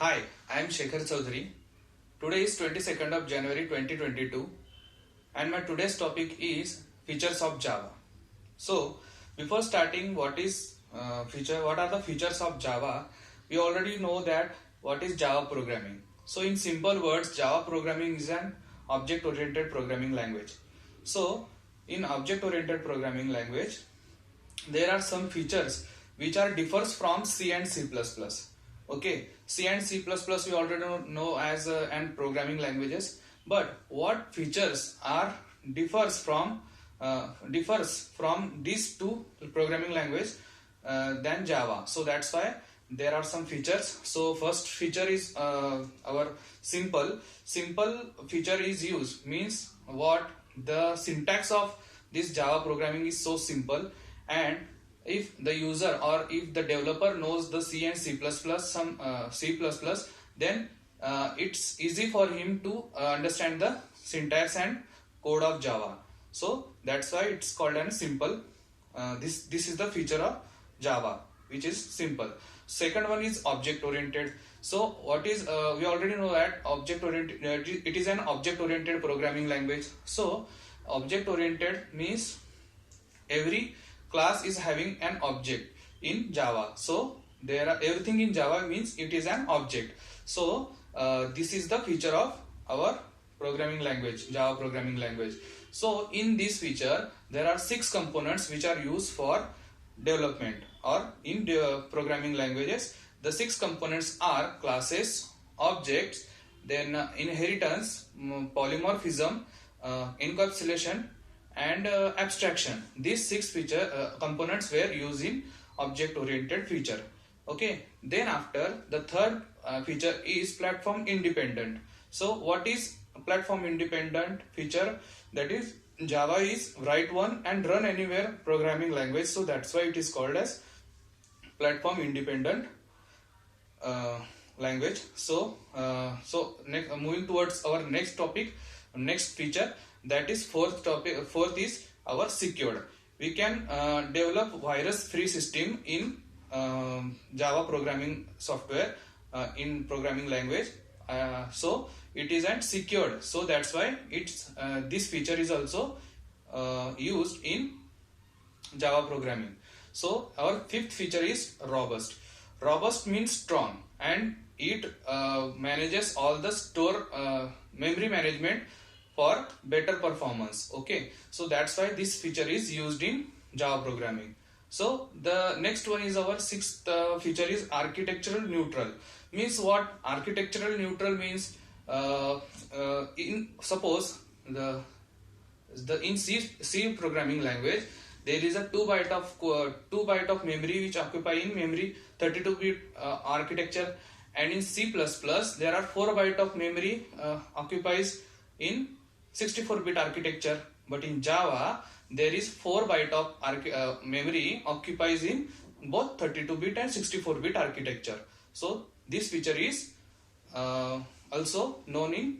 Hi, I am Shekhar Chaudhary. Today is 22nd of January 2022 and my today's topic is features of Java. So, before starting what are the features of Java, we already know that what is Java programming. So, in simple words, Java programming is an object-oriented programming language. So, in object-oriented programming language, there are some features which are differs from C and C++. Okay, C and C++ we already know as and programming languages, but what features are differs from these two programming language than Java. So that's why there are some features. So first feature is our simple feature is used, means what the syntax of this Java programming is so simple, and if the user or if the developer knows the C and C++, C++, then it's easy for him to understand the syntax and code of Java. So that's why it's called an simple. This is the feature of Java, which is simple. Second one is object oriented. So what is we already know that object oriented, it is an object oriented programming language. So object oriented means every class is having an object in Java. So there are everything in Java means it is an object. So this is the feature of our programming language, Java programming language. So in this feature there are 6 components which are used for development, or in the programming languages the 6 components are classes, objects, then inheritance, polymorphism, encapsulation and abstraction. These 6 components were used in object oriented feature. Okay, then after the third feature is platform independent. So what is platform independent feature? That is, Java is write one and run anywhere programming language, so that's why it is called as platform independent language. So moving towards our next topic, next feature, that is fourth is our secured. We can develop virus free system in Java programming software, in programming language. So it is and secured, so that's why it's this feature is also used in Java programming. So our fifth feature is robust. Robust means strong, and it manages all the store memory management for better performance. Okay, so that's why this feature is used in Java programming. So the next one is our sixth feature is architectural neutral. Means what? Architectural neutral means in suppose the in C programming language there is a 2 byte of memory which occupy in memory 32-bit architecture, and in C++ there are 4 byte of memory occupies in 64-bit architecture, but in Java there is 4 byte of memory occupies in both 32-bit and 64-bit architecture. So this feature is also known in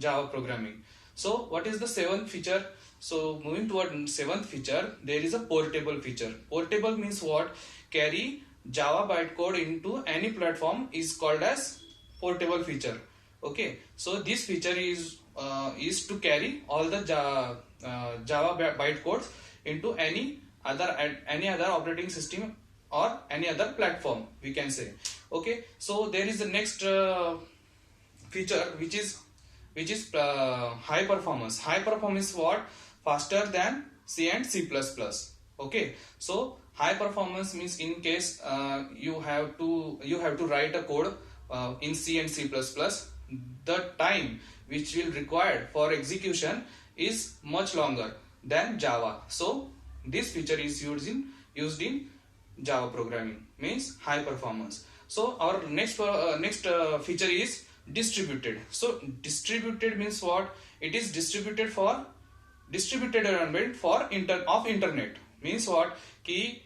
Java programming. So what is the seventh feature? So moving toward seventh feature, there is a portable feature. Portable means what? Carry Java bytecode into any platform is called as portable feature. Okay, so this feature is to carry all the Java bytecodes into any other operating system or any other platform, we can say. Okay, so there is the next feature which is high performance. High performance what? Faster than C and C++. Okay, so high performance means in case you have to write a code in C and C++, the time which will required for execution is much longer than Java. So this feature is used in Java programming, means high performance. So our next feature is distributed. So distributed means what? It is distributed environment for internet. Means what? Key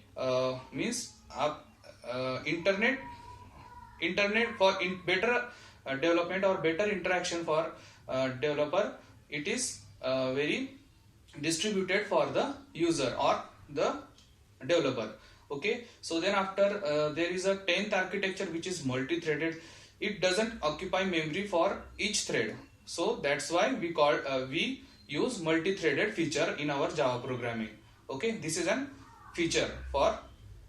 means internet for better development or better interaction for developer. It is very distributed for the user or the developer. Okay, so then after there is a 10th architecture which is multi-threaded. it doesn't occupy memory for each thread. So that's why we use multi-threaded feature in our Java programming. Okay, this is an feature for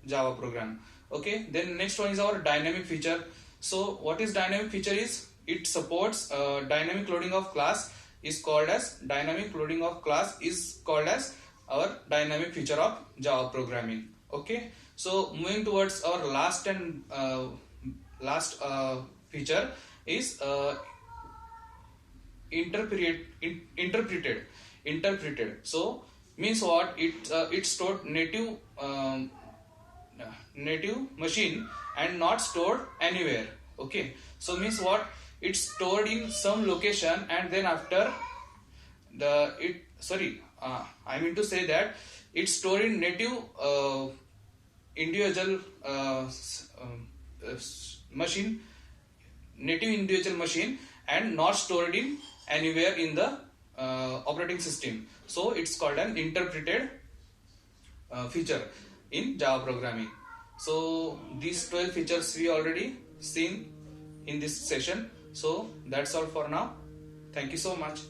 Java program. Okay, then next one is our dynamic feature. So what is dynamic feature is it supports dynamic loading of class is called as dynamic loading of class is called as our dynamic feature of Java programming. Okay, so moving towards our last and last feature is interpreted. So means what? It stored native machine and not stored anywhere. Okay, so means what? It's stored in some location and then after I mean to say that it's stored in native individual machine, native individual machine, and not stored in anywhere in the operating system. So it's called an interpreted feature in Java programming. So these 12 features we already seen in this session. So that's all for now. Thank you so much.